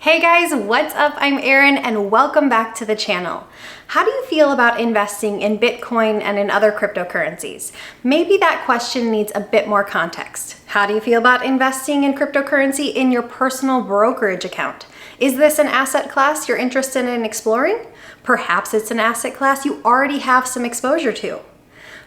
Hey guys, what's up? I'm Erin and welcome back to the channel. How do you feel about investing in Bitcoin and in other cryptocurrencies? Maybe that question needs a bit more context. How do you feel about investing in cryptocurrency in your personal brokerage account? Is this an asset class you're interested in exploring? Perhaps it's an asset class you already have some exposure to.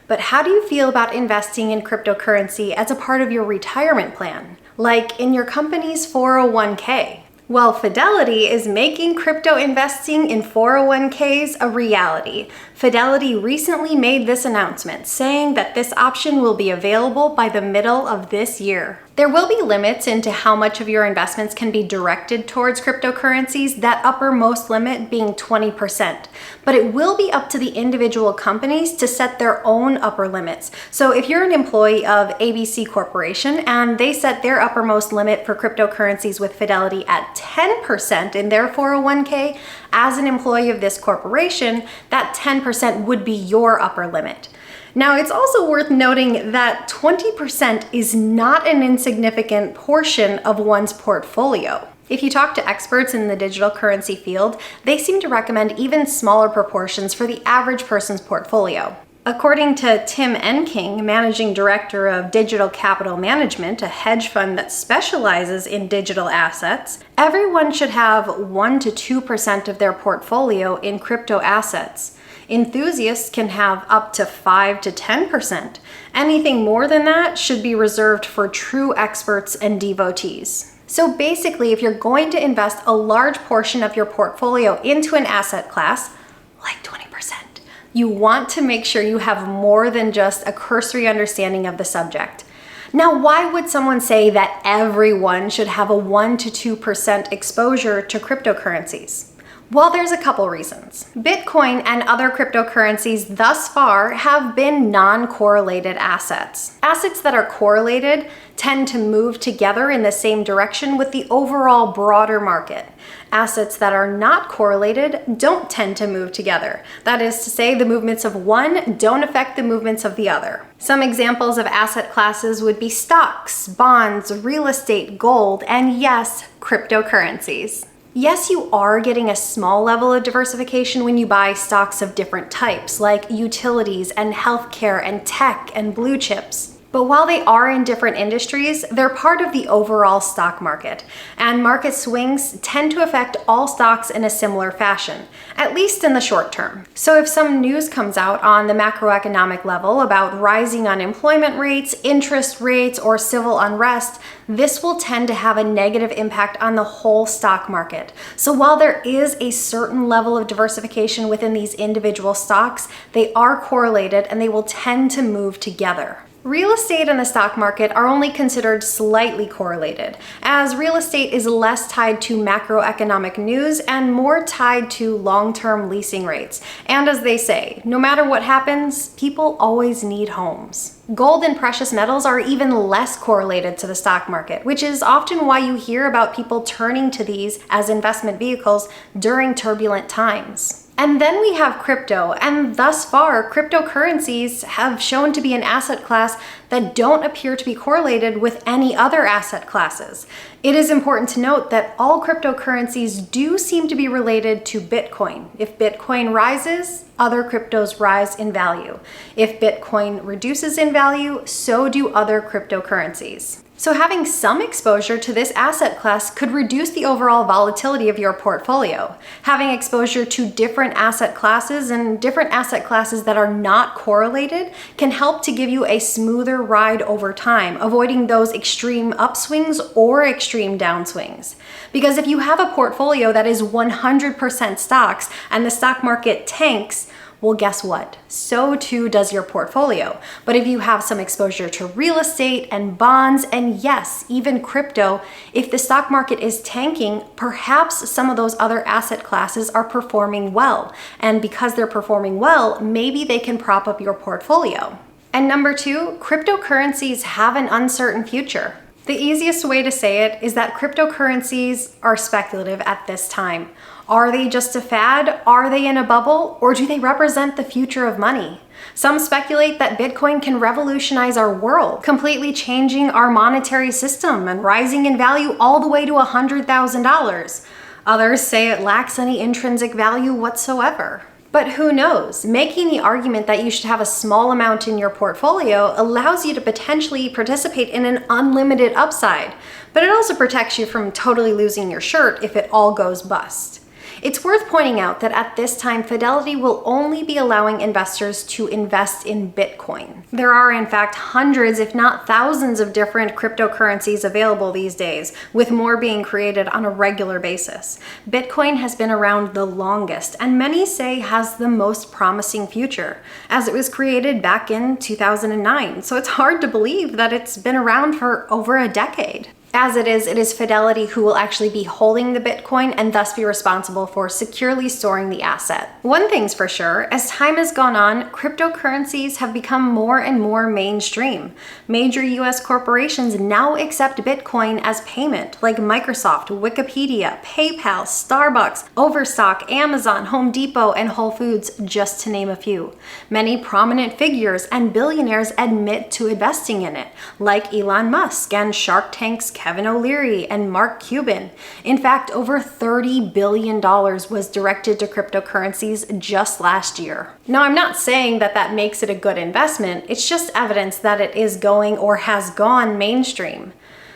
But how do you feel about investing in cryptocurrency as a part of your retirement plan, like in your company's 401k? Well, Fidelity is making crypto investing in 401ks a reality. Fidelity recently made this announcement, saying that this option will be available by the middle of this year. There will be limits into how much of your investments can be directed towards cryptocurrencies, that uppermost limit being 20%. But it will be up to the individual companies to set their own upper limits. So if you're an employee of ABC Corporation and they set their uppermost limit for cryptocurrencies with Fidelity at 10% in their 401k, as an employee of this corporation, that 10% would be your upper limit. Now, it's also worth noting that 20% is not an insignificant portion of one's portfolio. If you talk to experts in the digital currency field, they seem to recommend even smaller proportions for the average person's portfolio. According to Tim Enking, Managing Director of Digital Capital Management, a hedge fund that specializes in digital assets, everyone should have 1 to 2% of their portfolio in crypto assets. Enthusiasts can have up to 5 to 10%. Anything more than that should be reserved for true experts and devotees. So basically, if you're going to invest a large portion of your portfolio into an asset class, like 20%, you want to make sure you have more than just a cursory understanding of the subject. Now, why would someone say that everyone should have a 1 to 2% exposure to cryptocurrencies? Well, there's a couple reasons. Bitcoin and other cryptocurrencies thus far have been non-correlated assets. Assets that are correlated tend to move together in the same direction with the overall broader market. Assets that are not correlated don't tend to move together. That is to say, the movements of one don't affect the movements of the other. Some examples of asset classes would be stocks, bonds, real estate, gold, and yes, cryptocurrencies. Yes, you are getting a small level of diversification when you buy stocks of different types, like utilities and healthcare and tech and blue chips. But while they are in different industries, they're part of the overall stock market, and market swings tend to affect all stocks in a similar fashion, at least in the short term. So if some news comes out on the macroeconomic level about rising unemployment rates, interest rates, or civil unrest, this will tend to have a negative impact on the whole stock market. So while there is a certain level of diversification within these individual stocks, they are correlated and they will tend to move together. Real estate and the stock market are only considered slightly correlated, as real estate is less tied to macroeconomic news and more tied to long-term leasing rates. And as they say, no matter what happens, people always need homes. Gold and precious metals are even less correlated to the stock market, which is often why you hear about people turning to these as investment vehicles during turbulent times. And then we have crypto, and thus far, cryptocurrencies have shown to be an asset class that don't appear to be correlated with any other asset classes. It is important to note that all cryptocurrencies do seem to be related to Bitcoin. If Bitcoin rises, other cryptos rise in value. If Bitcoin reduces in value, so do other cryptocurrencies. So having some exposure to this asset class could reduce the overall volatility of your portfolio. Having exposure to different asset classes and different asset classes that are not correlated can help to give you a smoother ride over time, avoiding those extreme upswings or extreme downswings. Because if you have a portfolio that is 100% stocks and the stock market tanks, well, guess what? So too does your portfolio. But if you have some exposure to real estate and bonds, and yes, even crypto, if the stock market is tanking, perhaps some of those other asset classes are performing well. And because they're performing well, maybe they can prop up your portfolio. And number two, cryptocurrencies have an uncertain future. The easiest way to say it is that cryptocurrencies are speculative at this time. Are they just a fad? Are they in a bubble? Or do they represent the future of money? Some speculate that Bitcoin can revolutionize our world, completely changing our monetary system and rising in value all the way to $100,000. Others say it lacks any intrinsic value whatsoever. But who knows? Making the argument that you should have a small amount in your portfolio allows you to potentially participate in an unlimited upside, but it also protects you from totally losing your shirt if it all goes bust. It's worth pointing out that at this time, Fidelity will only be allowing investors to invest in Bitcoin. There are, in fact, hundreds, if not thousands, of different cryptocurrencies available these days, with more being created on a regular basis. Bitcoin has been around the longest, and many say has the most promising future, as it was created back in 2009, so it's hard to believe that it's been around for over a decade. As it is Fidelity who will actually be holding the Bitcoin and thus be responsible for securely storing the asset. One thing's for sure, as time has gone on, cryptocurrencies have become more and more mainstream. Major US corporations now accept Bitcoin as payment, like Microsoft, Wikipedia, PayPal, Starbucks, Overstock, Amazon, Home Depot, and Whole Foods, just to name a few. Many prominent figures and billionaires admit to investing in it, like Elon Musk and Shark Tank's Kevin O'Leary and Mark Cuban. In fact, over $30 billion was directed to cryptocurrencies just last year. Now, I'm not saying that that makes it a good investment, it's just evidence that it is going or has gone mainstream.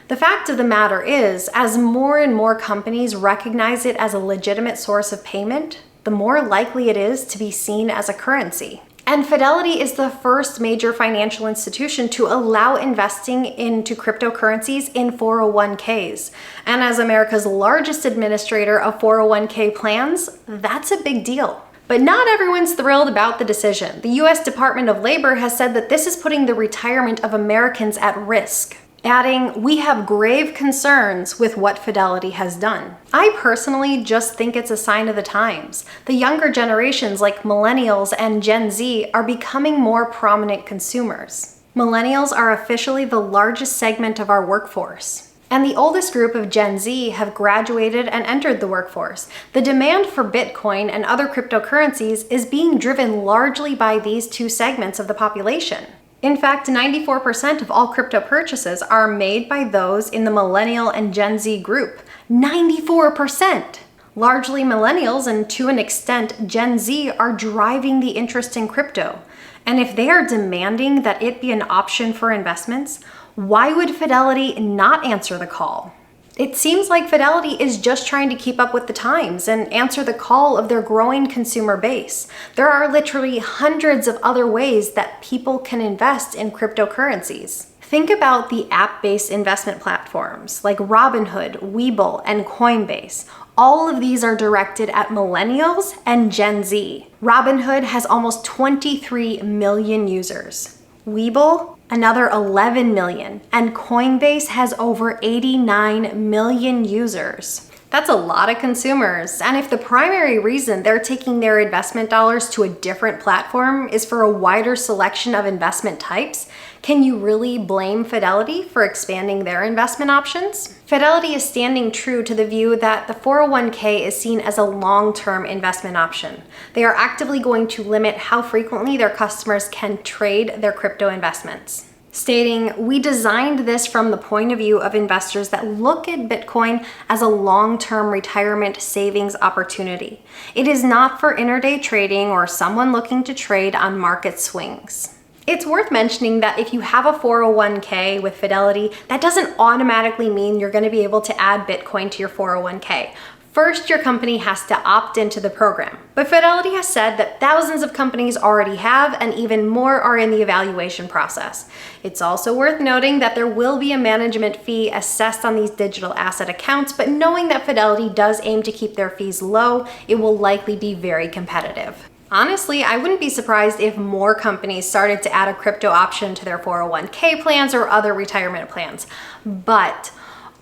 The fact of the matter is, as more and more companies recognize it as a legitimate source of payment, the more likely it is to be seen as a currency. And Fidelity is the first major financial institution to allow investing into cryptocurrencies in 401ks. And as America's largest administrator of 401k plans, that's a big deal. But not everyone's thrilled about the decision. The US Department of Labor has said that this is putting the retirement of Americans at risk, adding, "We have grave concerns with what Fidelity has done." I personally just think it's a sign of the times. The younger generations like millennials and Gen Z are becoming more prominent consumers. Millennials are officially the largest segment of our workforce. And the oldest group of Gen Z have graduated and entered the workforce. The demand for Bitcoin and other cryptocurrencies is being driven largely by these two segments of the population. In fact, 94% of all crypto purchases are made by those in the millennial and Gen Z group. 94%! Largely millennials and to an extent Gen Z are driving the interest in crypto. And if they are demanding that it be an option for investments, why would Fidelity not answer the call? It seems like Fidelity is just trying to keep up with the times and answer the call of their growing consumer base. There are literally hundreds of other ways that people can invest in cryptocurrencies. Think about the app-based investment platforms like Robinhood, Webull, and Coinbase. All of these are directed at millennials and Gen Z. Robinhood has almost 23 million users. Webull, another 11 million, and Coinbase has over 89 million users. That's a lot of consumers, and if the primary reason they're taking their investment dollars to a different platform is for a wider selection of investment types, can you really blame Fidelity for expanding their investment options? Fidelity is standing true to the view that the 401k is seen as a long-term investment option. They are actively going to limit how frequently their customers can trade their crypto investments, stating, "We designed this from the point of view of investors that look at Bitcoin as a long-term retirement savings opportunity. It is not for intraday trading or someone looking to trade on market swings." It's worth mentioning that if you have a 401k with Fidelity, that doesn't automatically mean you're going to be able to add Bitcoin to your 401k. First, your company has to opt into the program. But Fidelity has said that thousands of companies already have, and even more are in the evaluation process. It's also worth noting that there will be a management fee assessed on these digital asset accounts, but knowing that Fidelity does aim to keep their fees low, it will likely be very competitive. Honestly, I wouldn't be surprised if more companies started to add a crypto option to their 401k plans or other retirement plans. But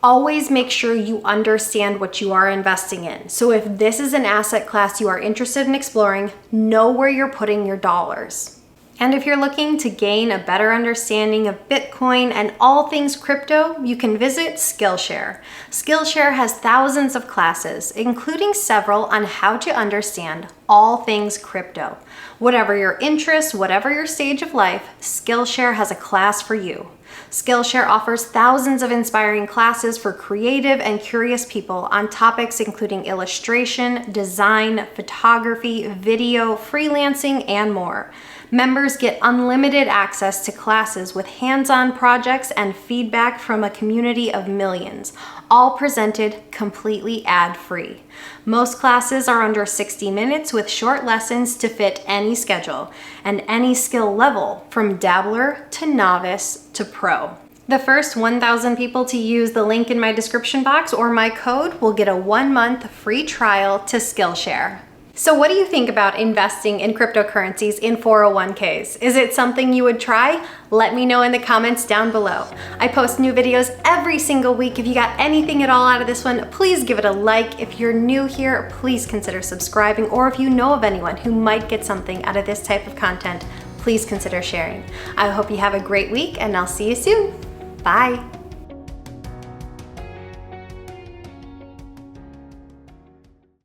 always make sure you understand what you are investing in. So if this is an asset class you are interested in exploring, know where you're putting your dollars. And if you're looking to gain a better understanding of Bitcoin and all things crypto, you can visit Skillshare. Skillshare has thousands of classes, including several on how to understand all things crypto. Whatever your interest, whatever your stage of life, Skillshare has a class for you. Skillshare offers thousands of inspiring classes for creative and curious people on topics including illustration, design, photography, video, freelancing, and more. Members get unlimited access to classes with hands-on projects and feedback from a community of millions, all presented completely ad-free. Most classes are under 60 minutes with short lessons to fit any schedule and any skill level, from dabbler to novice to pro. The first 1,000 people to use the link in my description box or my code will get a 1-month free trial to Skillshare. So what do you think about investing in cryptocurrencies in 401ks? Is it something you would try? Let me know in the comments down below. I post new videos every single week. If you got anything at all out of this one, please give it a like. If you're new here, please consider subscribing. Or if you know of anyone who might get something out of this type of content, please consider sharing. I hope you have a great week, and I'll see you soon. Bye.